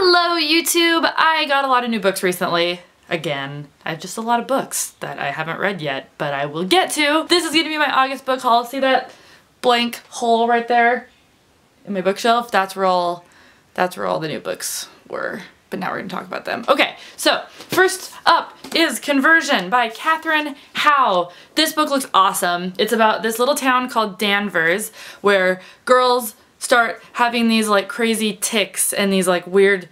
Hello YouTube! I got a lot of new books recently. Again, I have just a lot of books that I haven't read yet, but I will get to. This is gonna be my August book haul. See that blank hole right there in my bookshelf? That's where all the new books were. But now we're gonna talk about them. Okay, so first up is Conversion by Katherine Howe. This book looks awesome. It's about this little town called Danvers where girls start having these like crazy tics and these like weird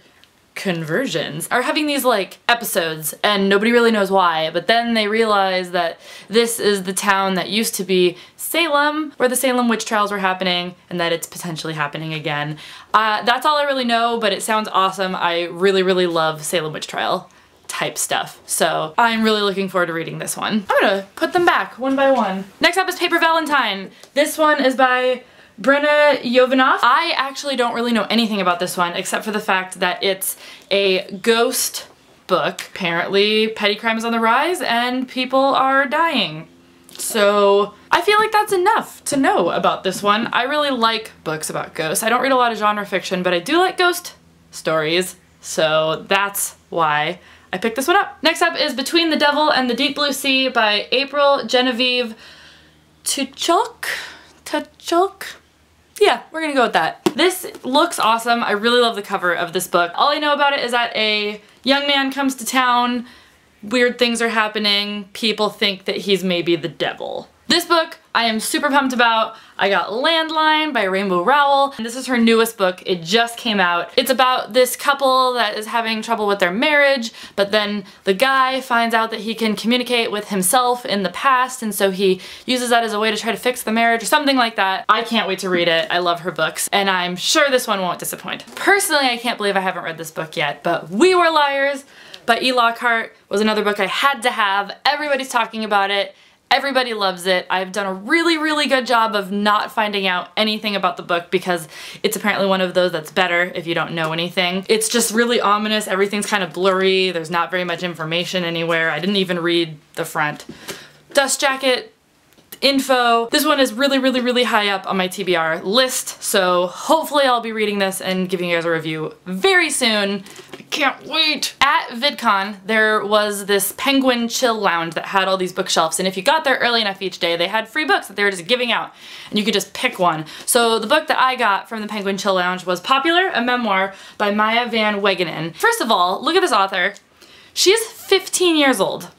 conversions, are having these like episodes and nobody really knows why, but then they realize that this is the town that used to be Salem, where the Salem witch trials were happening, and that it's potentially happening again. That's all I really know, but it sounds awesome. I really love Salem witch trial type stuff, so I'm really looking forward to reading this one. I'm gonna put them back one by one. Next up is Paper Valentine. This one is by Brenna Jovanoff. I actually don't really know anything about this one except for the fact that it's a ghost book. Apparently petty crime is on the rise and people are dying. So I feel like that's enough to know about this one. I really like books about ghosts. I don't read a lot of genre fiction, but I do like ghost stories, so that's why I picked this one up. Next up is Between the Devil and the Deep Blue Sea by April Genevieve Tuchuk? Yeah, we're gonna go with that. This looks awesome. I really love the cover of this book. All I know about it is that a young man comes to town, weird things are happening, people think that he's maybe the devil. This book I am super pumped about. I Got Landline by Rainbow Rowell, and this is her newest book. It just came out. It's about this couple that is having trouble with their marriage, but then the guy finds out that he can communicate with himself in the past, and so he uses that as a way to try to fix the marriage or something like that. I can't wait to read it. I love her books, and I'm sure this one won't disappoint. Personally, I can't believe I haven't read this book yet, but We Were Liars by E. Lockhart was another book I had to have. Everybody's talking about it. Everybody loves it. I've done a really good job of not finding out anything about the book because it's apparently one of those that's better if you don't know anything. It's just really ominous. Everything's kind of blurry. There's not very much information anywhere. I didn't even read the front dust jacket info. This one is really high up on my TBR list, so hopefully I'll be reading this and giving you guys a review very soon. I can't wait! At VidCon, there was this Penguin Chill Lounge that had all these bookshelves, and if you got there early enough each day, they had free books that they were just giving out, and you could just pick one. So the book that I got from the Penguin Chill Lounge was Popular, a memoir by Maya Van Wegenen. First of all, look at this author. She is 15 years old.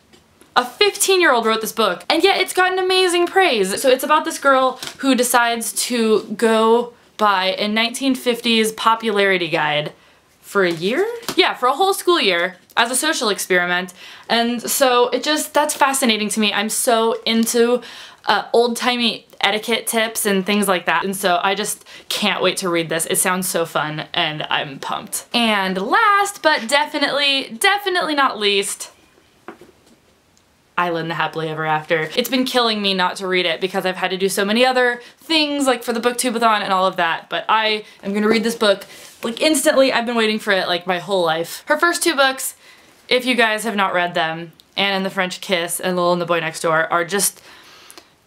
A 15-year-old wrote this book, and yet it's gotten amazing praise. So it's about this girl who decides to go by a 1950s popularity guide for a year? Yeah, for a whole school year as a social experiment. And so that's fascinating to me. I'm so into old-timey etiquette tips and things like that, and so I just can't wait to read this. It sounds so fun, and I'm pumped. And last, but definitely not least, Island the Happily Ever After. It's been killing me not to read it because I've had to do so many other things like for the booktubeathon and all of that, but I am gonna read this book like instantly. I've been waiting for it like my whole life. Her first two books, if you guys have not read them, Anne and the French Kiss and Lil and the Boy Next Door, are just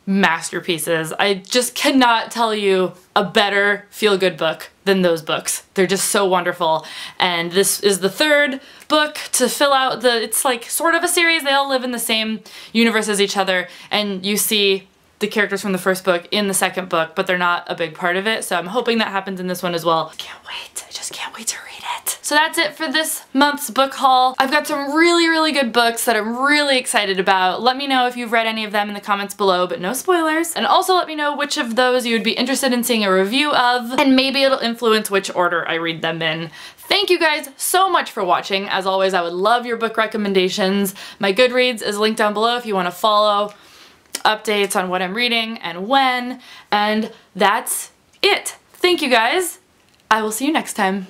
masterpieces. I just cannot tell you a better feel-good book than those books. They're just so wonderful. And this is the third book to fill out it's like sort of a series. They all live in the same universe as each other, and you see the characters from the first book in the second book, but they're not a big part of it, so I'm hoping that happens in this one as well. I can't wait. I just can't wait to read it. So that's it for this month's book haul. I've got some really good books that I'm really excited about. Let me know if you've read any of them in the comments below, but no spoilers. And also let me know which of those you would be interested in seeing a review of, and maybe it'll influence which order I read them in. Thank you guys so much for watching. As always, I would love your book recommendations. My Goodreads is linked down below if you want to follow updates on what I'm reading and when, and that's it. Thank you guys. I will see you next time.